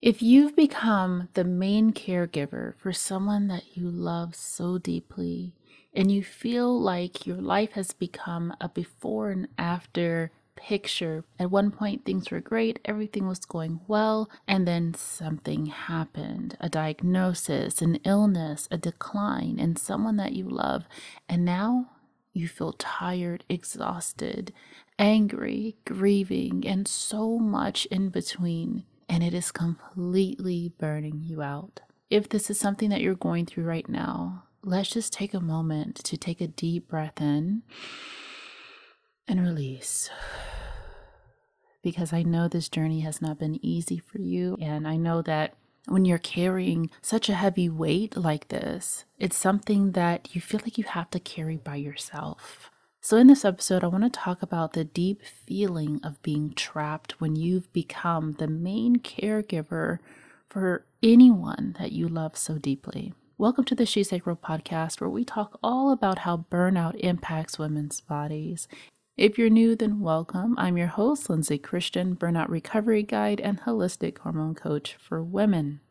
If you've become the main caregiver for someone that you love so deeply, and you feel like your life has become a before and after picture, at one point things were great, everything was going well, and then something happened, a diagnosis, an illness, a decline in someone that you love, and now you feel tired, exhausted, angry, grieving, and so much in between, and it is completely burning you out. If this is something that you're going through right now, let's just take a moment to take a deep breath in and release. Because I know this journey has not been easy for you, and I know that when you're carrying such a heavy weight like this, it's something that you feel like you have to carry by yourself. So in this episode, I want to talk about the deep feeling of being trapped when you've become the main caregiver for anyone that you love so deeply. Welcome to the SheSacral Podcast, where we talk all about how burnout impacts women's bodies. If you're new, then welcome. I'm your host, Lindsay Christian, burnout recovery guide and holistic hormone coach for women.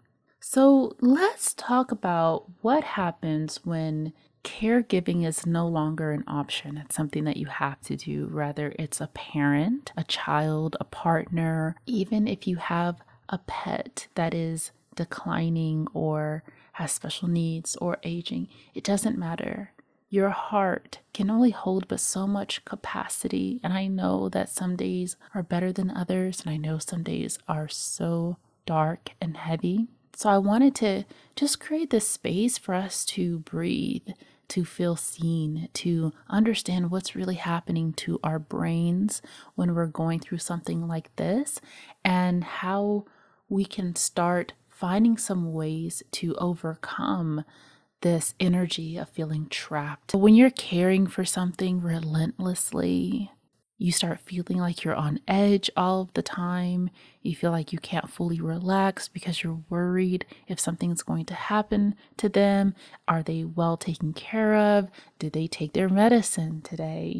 So let's talk about what happens when caregiving is no longer an option. It's something that you have to do, whether it's a parent, a child, a partner, even if you have a pet that is declining or has special needs or aging, it doesn't matter. Your heart can only hold but so much capacity. And I know that some days are better than others. And I know some days are so dark and heavy. So I wanted to just create this space for us to breathe, to feel seen, to understand what's really happening to our brains when we're going through something like this, and how we can start finding some ways to overcome this energy of feeling trapped. When you're caring for something relentlessly, you start feeling like you're on edge all of the time. You feel like you can't fully relax because you're worried if something's going to happen to them. Are they well taken care of? Did they take their medicine today?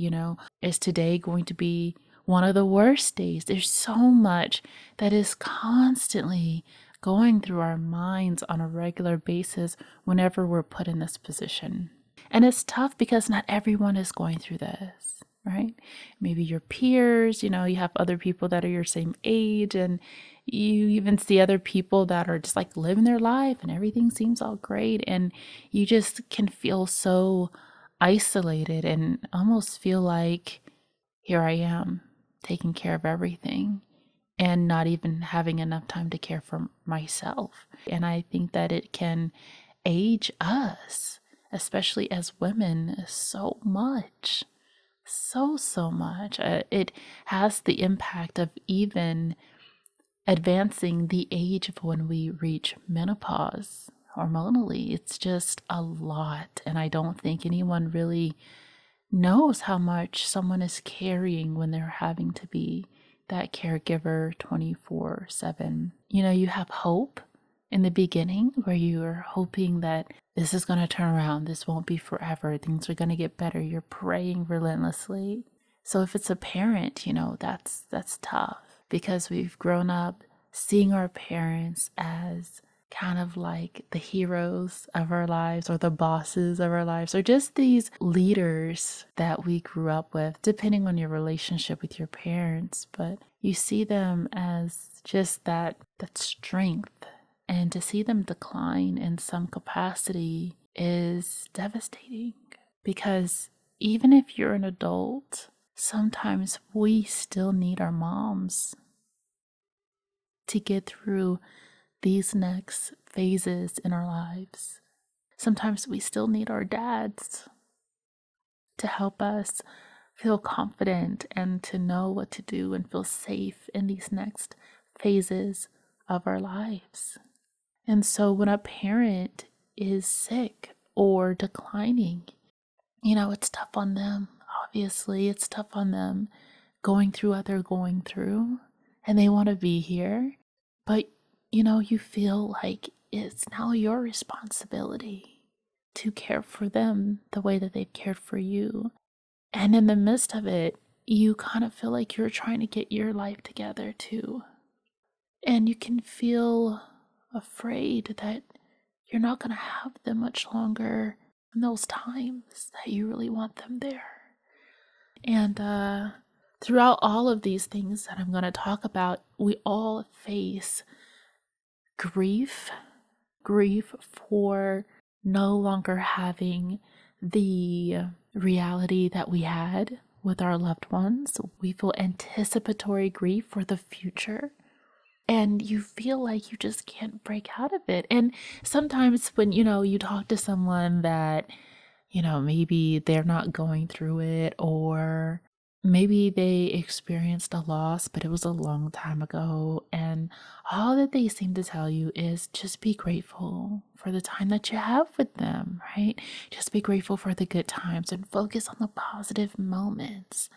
Is today going to be one of the worst days? There's so much that is constantly going through our minds on a regular basis whenever we're put in this position. And it's tough because not everyone is going through this, right? Maybe your peers, you have other people that are your same age, and you even see other people that are just like living their life and everything seems all great. And you just can feel so isolated and almost feel like, here I am taking care of everything, and not even having enough time to care for myself. And I think that it can age us, especially as women, so much. So much. It has the impact of even advancing the age of when we reach menopause hormonally. It's just a lot. And I don't think anyone really knows how much someone is carrying when they're having to be that caregiver 24/7. You have hope in the beginning where you're hoping that this is going to turn around. This won't be forever. Things are going to get better. You're praying relentlessly. So if it's a parent, that's tough because we've grown up seeing our parents as kind of like the heroes of our lives or the bosses of our lives or just these leaders that we grew up with, depending on your relationship with your parents. But you see them as just that strength, and to see them decline in some capacity is devastating, because even if you're an adult, sometimes we still need our moms to get through these next phases in our lives. Sometimes we still need our dads to help us feel confident and to know what to do and feel safe in these next phases of our lives. And so when a parent is sick or declining, it's tough on them. Obviously, it's tough on them going through what they're going through, and they want to be here. But you feel like it's now your responsibility to care for them the way that they've cared for you. And in the midst of it, you kind of feel like you're trying to get your life together too. And you can feel afraid that you're not going to have them much longer in those times that you really want them there. And throughout all of these things that I'm going to talk about, we all face grief for no longer having the reality that we had with our loved ones. We feel anticipatory grief for the future. And you feel like you just can't break out of it. And sometimes when, you talk to someone that, maybe they're not going through it, or maybe they experienced a loss, but it was a long time ago. And all that they seem to tell you is just be grateful for the time that you have with them, right? Just be grateful for the good times and focus on the positive moments.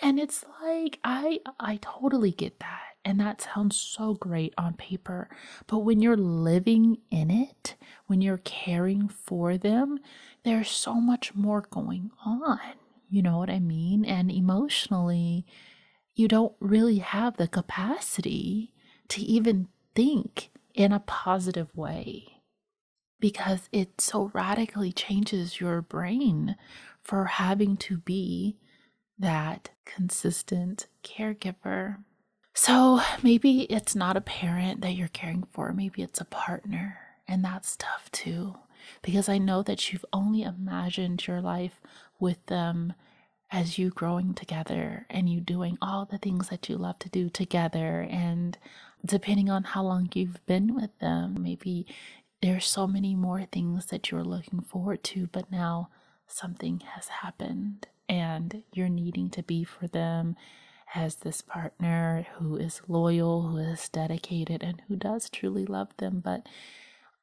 And it's like, I totally get that. And that sounds so great on paper. But when you're living in it, when you're caring for them, there's so much more going on. You know what I mean? And emotionally, you don't really have the capacity to even think in a positive way, because it so radically changes your brain for having to be that consistent caregiver. So maybe it's not a parent that you're caring for, maybe it's a partner, and that's tough too, because I know that you've only imagined your life with them as you growing together and you doing all the things that you love to do together. And depending on how long you've been with them, maybe there's so many more things that you're looking forward to, but now something has happened and you're needing to be for them as this partner who is loyal, who is dedicated, and who does truly love them. But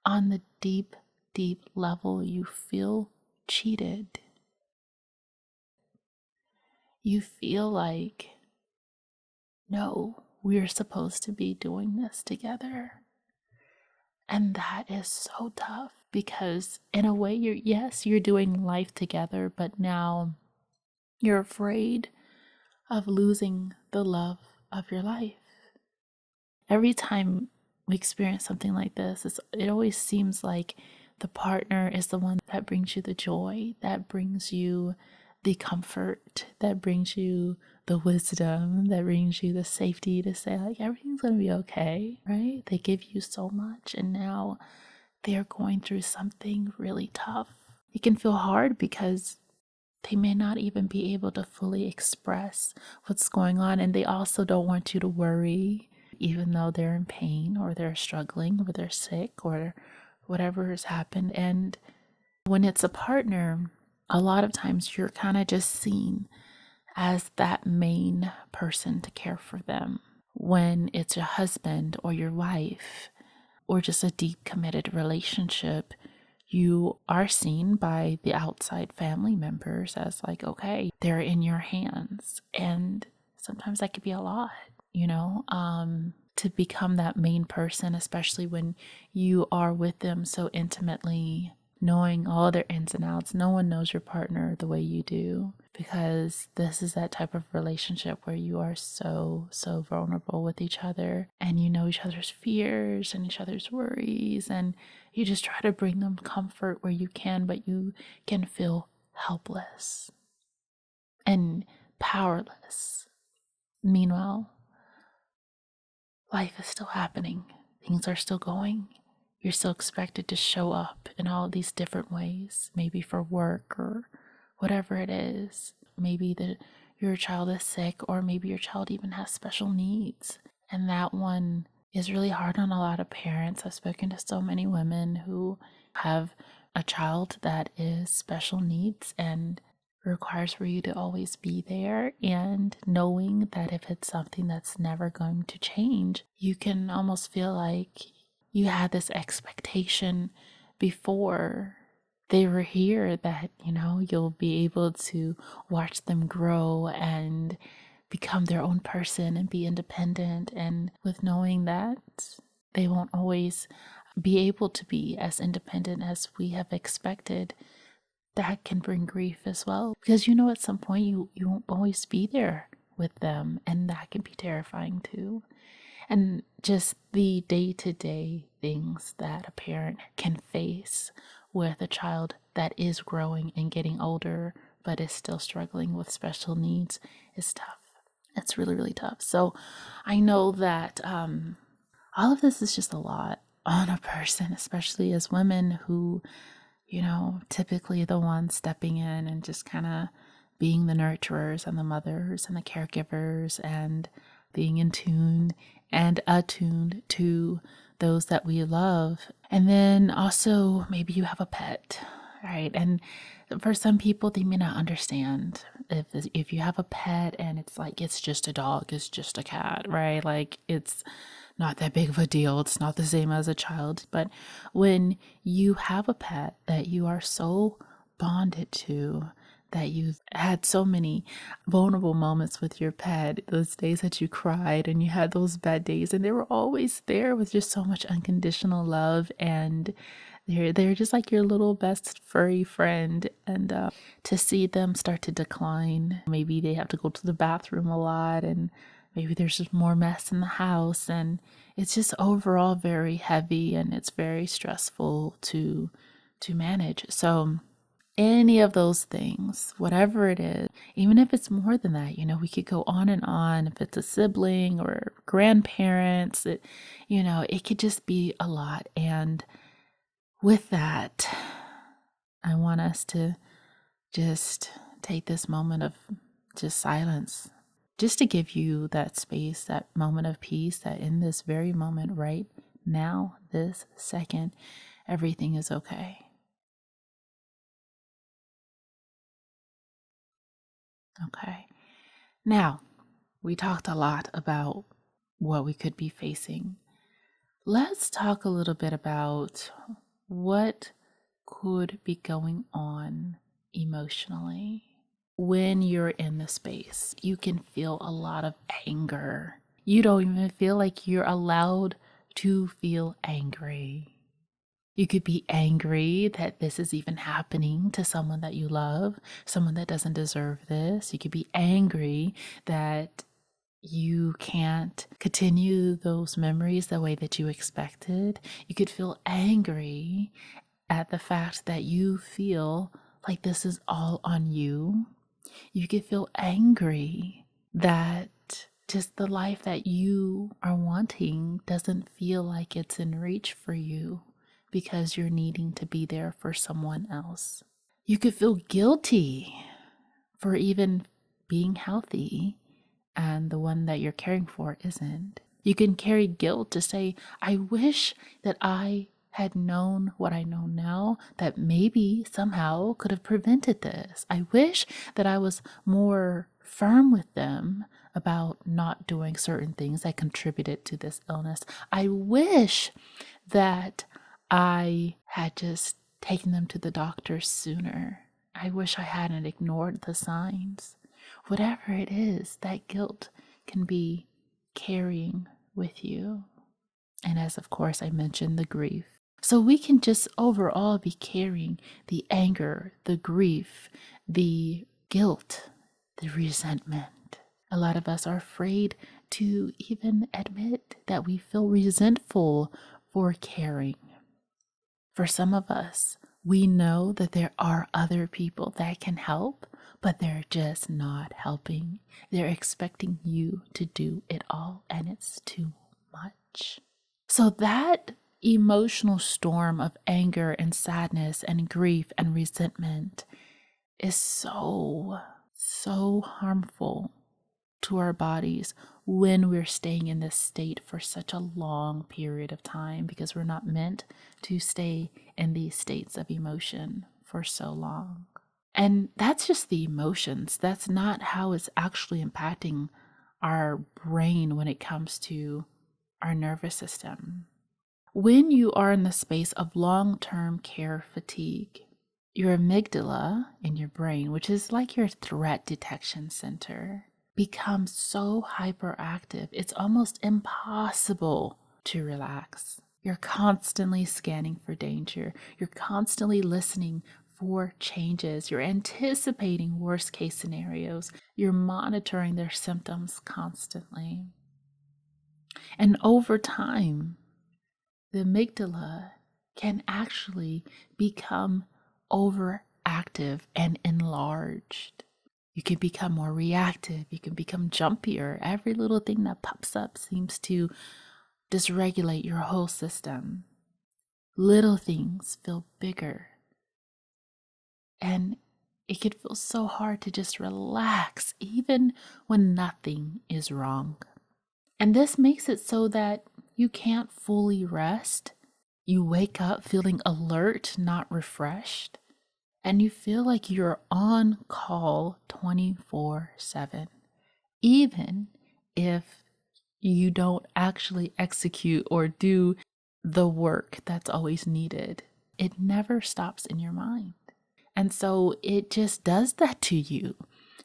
on the deep, deep level, you feel cheated. You feel like, no, we're supposed to be doing this together. And that is so tough, because in a way, you're doing life together, but now you're afraid of losing the love of your life. Every time we experience something like this, it always seems like the partner is the one that brings you the joy, that brings you the comfort, that brings you the wisdom, that brings you the safety to say, like, everything's going to be okay, right? They give you so much, and now they're going through something really tough. It can feel hard because they may not even be able to fully express what's going on, and they also don't want you to worry, even though they're in pain or they're struggling or they're sick or whatever has happened. And when it's a partner, a lot of times you're kind of just seen as that main person to care for them. When it's your husband or your wife or just a deep committed relationship, you are seen by the outside family members as like, okay, they're in your hands. And sometimes that could be a lot, to become that main person, especially when you are with them so intimately, knowing all their ins and outs. No one knows your partner the way you do, because this is that type of relationship where you are so vulnerable with each other, and you know each other's fears and each other's worries, and you just try to bring them comfort where you can, but you can feel helpless and powerless. Meanwhile, life is still happening. Things are still going. You're still expected to show up in all these different ways, maybe for work or whatever it is. Maybe that your child is sick, or maybe your child even has special needs. And that one is really hard on a lot of parents. I've spoken to so many women who have a child that is special needs and requires for you to always be there, and knowing that if it's something that's never going to change, you can almost feel like you had this expectation before they were here that, you'll be able to watch them grow and become their own person and be independent, and with knowing that they won't always be able to be as independent as we have expected, that can bring grief as well, because at some point you won't always be there with them, and that can be terrifying too. and just the day-to-day things that a parent can face with a child that is growing and getting older but is still struggling with special needs is tough. It's really, really tough. So I know that all of this is just a lot on a person, especially as women who, typically the ones stepping in and just kind of being the nurturers and the mothers and the caregivers and being in tune and attuned to those that we love. And then also maybe you have a pet, right? And for some people, they may not understand if you have a pet and it's like, it's just a dog, it's just a cat, right? Like it's not that big of a deal. It's not the same as a child. But when you have a pet that you are so bonded to, that you've had so many vulnerable moments with your pet, those days that you cried and you had those bad days, and they were always there with just so much unconditional love, and they're just like your little best furry friend. And to see them start to decline, maybe they have to go to the bathroom a lot, and maybe there's just more mess in the house, and it's just overall very heavy and it's very stressful to manage. So any of those things, whatever it is, even if it's more than that, we could go on and on. If it's a sibling or grandparents, it could just be a lot. And with that, I want us to just take this moment of just silence, just to give you that space, that moment of peace, that in this very moment, right now, this second, everything is okay. Okay. Now, we talked a lot about what we could be facing. Let's talk a little bit about what could be going on emotionally. When you're in the space, you can feel a lot of anger. You don't even feel like you're allowed to feel angry. You could be angry that this is even happening to someone that you love, someone that doesn't deserve this. You could be angry that you can't continue those memories the way that you expected. You could feel angry at the fact that you feel like this is all on you. You could feel angry that just the life that you are wanting doesn't feel like it's in reach for you because you're needing to be there for someone else. You could feel guilty for even being healthy and the one that you're caring for isn't. You can carry guilt to say, I wish that I had known what I know now, that maybe somehow could have prevented this. I wish that I was more firm with them about not doing certain things that contributed to this illness. I wish that I had just taken them to the doctor sooner. I wish I hadn't ignored the signs. Whatever it is, that guilt can be carrying with you. And as of course I mentioned, the grief. So we can just overall be carrying the anger, the grief, the guilt, the resentment. A lot of us are afraid to even admit that we feel resentful for caring. For some of us, we know that there are other people that can help, but they're just not helping. They're expecting you to do it all, and it's too much. So that emotional storm of anger and sadness and grief and resentment is so harmful to our bodies when we're staying in this state for such a long period of time, because we're not meant to stay in these states of emotion for so long. And that's just the emotions. That's not how it's actually impacting our brain when it comes to our nervous system. When you are in the space of long-term care fatigue, your amygdala in your brain, which is like your threat detection center, becomes so hyperactive, it's almost impossible to relax. You're constantly scanning for danger. You're constantly listening for changes. You're anticipating worst case scenarios. You're monitoring their symptoms constantly. And over time, the amygdala can actually become overactive and enlarged. You can become more reactive. You can become jumpier. Every little thing that pops up seems to dysregulate your whole system. Little things feel bigger. And it can feel so hard to just relax, even when nothing is wrong. And this makes it so that you can't fully rest. You wake up feeling alert, not refreshed. And you feel like you're on call 24/7, even if you don't actually execute or do the work that's always needed. It never stops in your mind. And so it just does that to you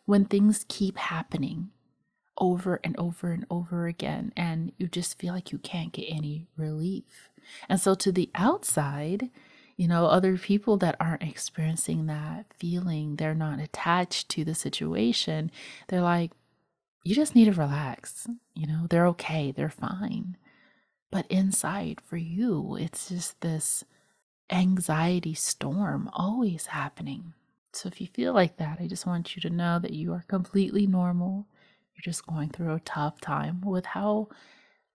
when things keep happening over and over and over again, and you just feel like you can't get any relief. And so to the outside, other people that aren't experiencing that feeling, they're not attached to the situation, they're like, you just need to relax. They're okay, they're fine. But inside for you, it's just this anxiety storm always happening. So if you feel like that, I just want you to know that you are completely normal. You're just going through a tough time with how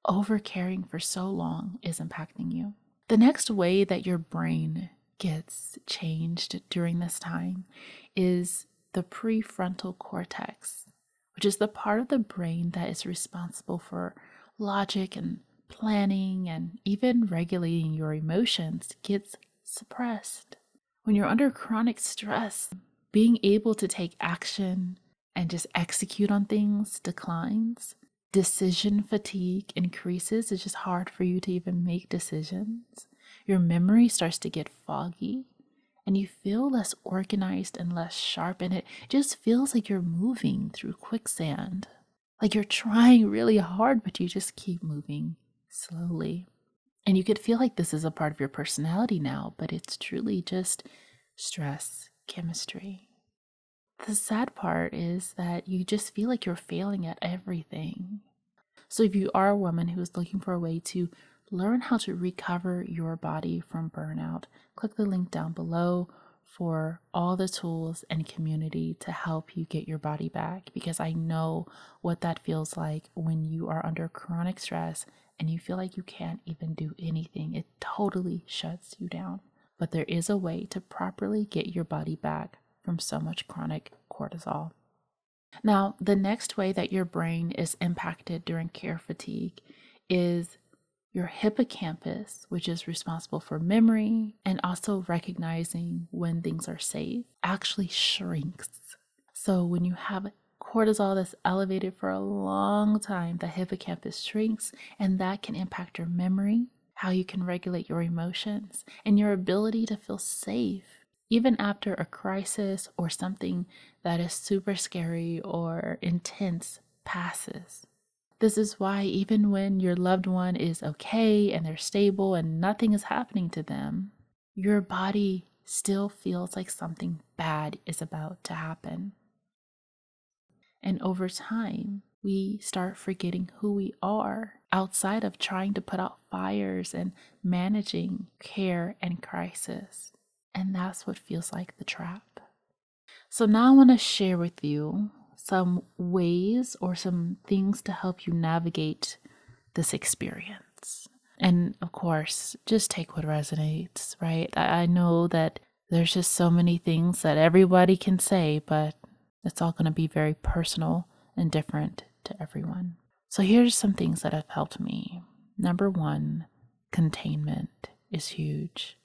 overcaring for so long is impacting you. The next way that your brain gets changed during this time is the prefrontal cortex, which is the part of the brain that is responsible for logic and planning and even regulating your emotions gets suppressed. When you're under chronic stress, being able to take action and just execute on things declines. Decision fatigue increases. It's just hard for you to even make decisions. Your memory starts to get foggy and you feel less organized and less sharp. And it just feels like you're moving through quicksand. Like you're trying really hard, but you just keep moving slowly. And you could feel like this is a part of your personality now, but it's truly just stress chemistry. The sad part is that you just feel like you're failing at everything. So if you are a woman who is looking for a way to learn how to recover your body from burnout, click the link down below for all the tools and community to help you get your body back, because I know what that feels like when you are under chronic stress and you feel like you can't even do anything. It totally shuts you down. But there is a way to properly get your body back from so much chronic cortisol. Now, the next way that your brain is impacted during care fatigue is your hippocampus, which is responsible for memory and also recognizing when things are safe, actually shrinks. So when you have cortisol that's elevated for a long time, the hippocampus shrinks, and that can impact your memory, how you can regulate your emotions, and your ability to feel safe, even after a crisis or something that is super scary or intense passes. This is why even when your loved one is okay and they're stable and nothing is happening to them, your body still feels like something bad is about to happen. And over time, we start forgetting who we are outside of trying to put out fires and managing care and crisis. And that's what feels like the trap. So now I want to share with you some ways or some things to help you navigate this experience. And of course, just take what resonates, right? I know that there's just so many things that everybody can say, but it's all going to be very personal and different to everyone. So here's some things that have helped me. Number one, containment is huge.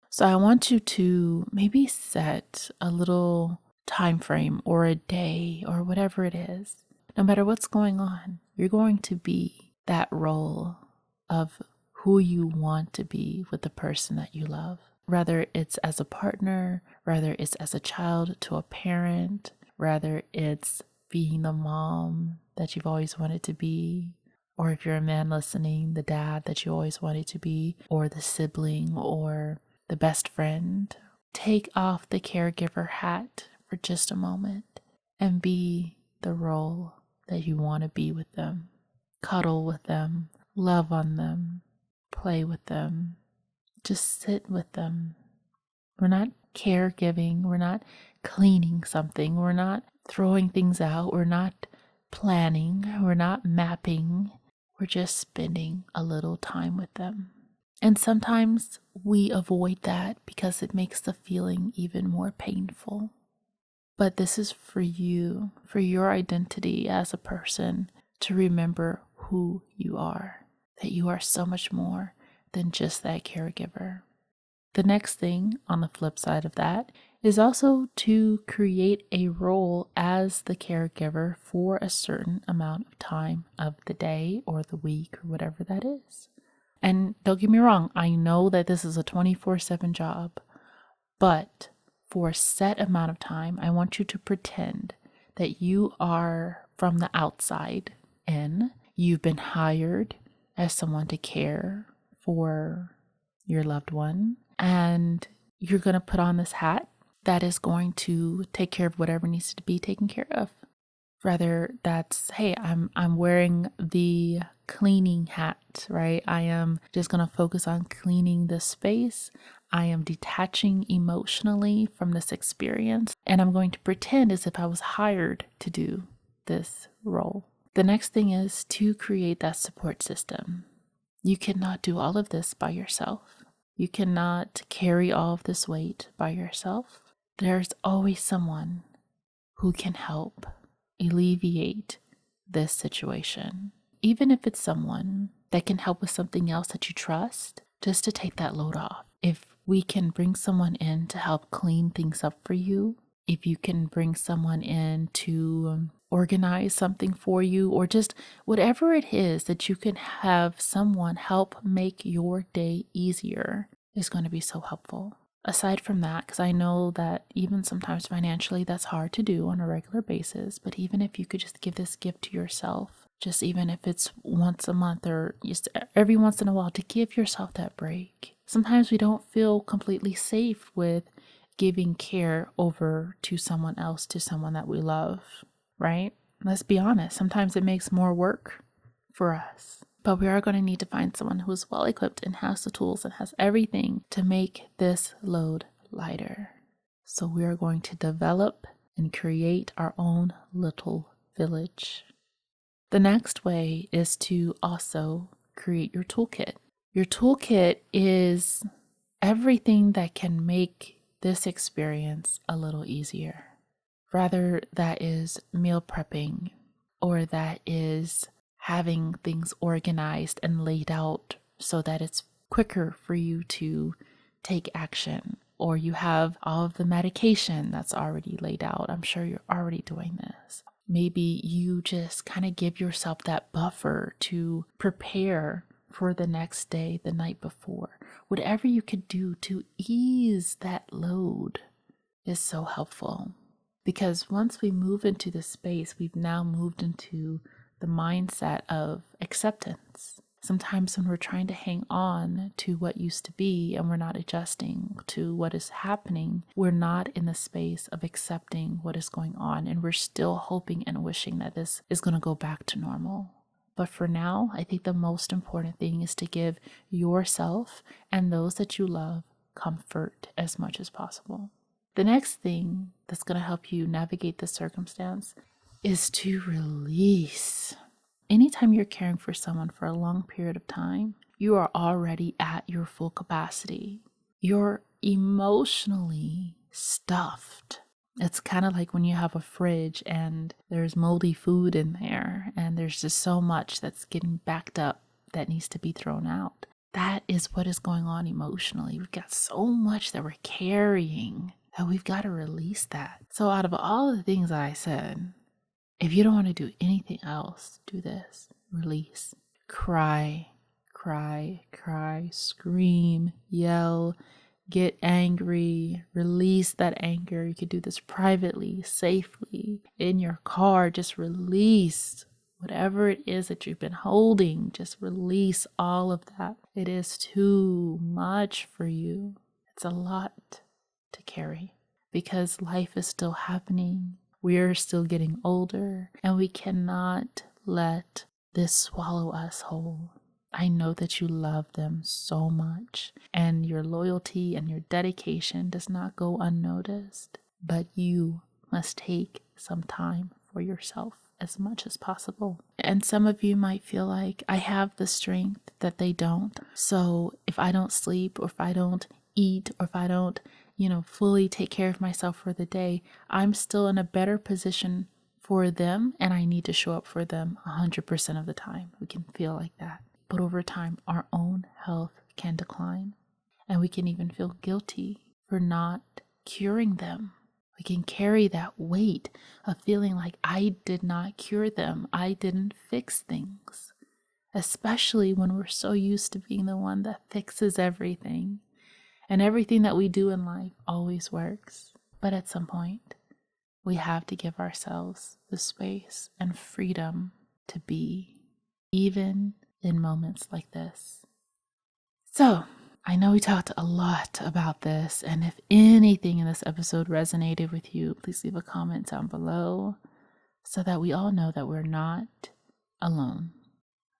So I want you to maybe set a little time frame or a day or whatever it is. No matter what's going on, you're going to be that role of who you want to be with the person that you love. Whether it's as a partner, whether it's as a child to a parent, whether it's being the mom that you've always wanted to be, or if you're a man listening, the dad that you always wanted to be, or the sibling, or the best friend. Take off the caregiver hat for just a moment and be the role that you want to be with them. cuddle with them, love on them, play with them, just sit with them. We're not caregiving. We're not cleaning something. We're not throwing things out. We're not planning. We're not mapping. We're just spending a little time with them. And sometimes we avoid that because it makes the feeling even more painful. But this is for you, for your identity as a person, to remember who you are, that you are so much more than just that caregiver. The next thing on the flip side of that is also to create a role as the caregiver for a certain amount of time of the day or the week or whatever that is. And don't get me wrong, I know that this is a 24/7 job, but for a set amount of time, I want you to pretend that you are from the outside in. You've been hired as someone to care for your loved one, and you're going to put on this hat that is going to take care of whatever needs to be taken care of. Rather, that's, hey, I'm wearing the cleaning hat, right? I am just going to focus on cleaning the space. I am detaching emotionally from this experience, and I'm going to pretend as if I was hired to do this role. The next thing is to create that support system. You cannot do all of this by yourself. You cannot carry all of this weight by yourself. There's always someone who can help alleviate this situation. Even if it's someone that can help with something else that you trust, just to take that load off. If we can bring someone in to help clean things up for you, if you can bring someone in to organize something for you, or just whatever it is that you can have someone help make your day easier, is going to be so helpful. Aside from that, because I know that even sometimes financially that's hard to do on a regular basis, but even if you could just give this gift to yourself, just even if it's once a month or just every once in a while, to give yourself that break. Sometimes we don't feel completely safe with giving care over to someone else, to someone that we love, right? Let's be honest, sometimes it makes more work for us. But we are going to need to find someone who is well equipped and has the tools and has everything to make this load lighter. So we are going to develop and create our own little village. The next way is to also create your toolkit. Your toolkit is everything that can make this experience a little easier. Rather, that is meal prepping, or that is having things organized and laid out so that it's quicker for you to take action, or you have all of the medication that's already laid out. I'm sure you're already doing this. Maybe you just kind of give yourself that buffer to prepare for the next day, the night before. Whatever you could do to ease that load is so helpful. Because once we move into this space, we've now moved into the mindset of acceptance. Sometimes when we're trying to hang on to what used to be and we're not adjusting to what is happening, we're not in the space of accepting what is going on, and we're still hoping and wishing that this is going to go back to normal. But for now, I think the most important thing is to give yourself and those that you love comfort as much as possible. The next thing that's going to help you navigate this circumstance is to release. Anytime you're caring for someone for a long period of time, you are already at your full capacity. You're emotionally stuffed. It's kind of like when you have a fridge and there's moldy food in there and there's just so much that's getting backed up that needs to be thrown out. That is what is going on emotionally. We've got so much that we're carrying that we've got to release that. So out of all the things that I said, if you don't want to do anything else, do this. Release. Cry, cry, cry, scream, yell, get angry, release that anger. You could do this privately, safely, in your car. Just release whatever it is that you've been holding. Just release all of that. It is too much for you. It's a lot to carry because life is still happening. We're still getting older, and we cannot let this swallow us whole. I know that you love them so much, and your loyalty and your dedication does not go unnoticed, but you must take some time for yourself as much as possible. And some of you might feel like, I have the strength that they don't. So if I don't sleep, or if I don't eat, or if I don't, fully take care of myself for the day, I'm still in a better position for them, and I need to show up for them 100% of the time. We can feel like that. But over time, our own health can decline, and we can even feel guilty for not curing them. We can carry that weight of feeling like, I did not cure them, I didn't fix things, especially when we're so used to being the one that fixes everything. And everything that we do in life always works. But at some point, we have to give ourselves the space and freedom to be, even in moments like this. So, I know we talked a lot about this, and if anything in this episode resonated with you, please leave a comment down below so that we all know that we're not alone.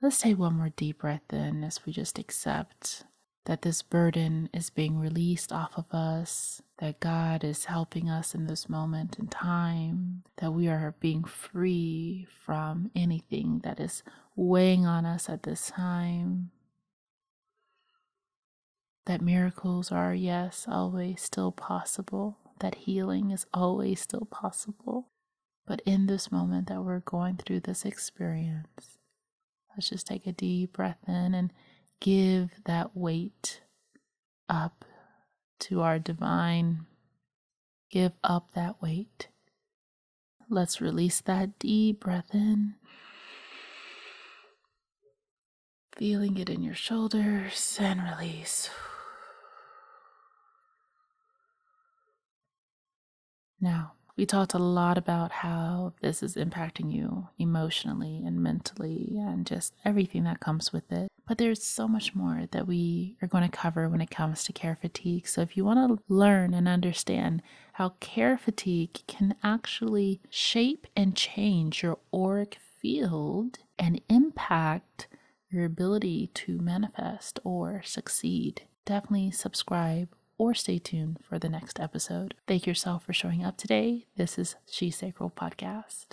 Let's take one more deep breath in as we just accept that this burden is being released off of us, that God is helping us in this moment in time, that we are being free from anything that is weighing on us at this time, that miracles are, yes, always still possible, that healing is always still possible. But in this moment that we're going through this experience, let's just take a deep breath in and give that weight up to our divine. Give up that weight. Let's release that deep breath in. Feeling it in your shoulders, and release. Now, we talked a lot about how this is impacting you emotionally and mentally and just everything that comes with it. But there's so much more that we are going to cover when it comes to care fatigue. So if you want to learn and understand how care fatigue can actually shape and change your auric field and impact your ability to manifest or succeed, definitely subscribe or stay tuned for the next episode. Thank yourself for showing up today. This is SheSacral Podcast.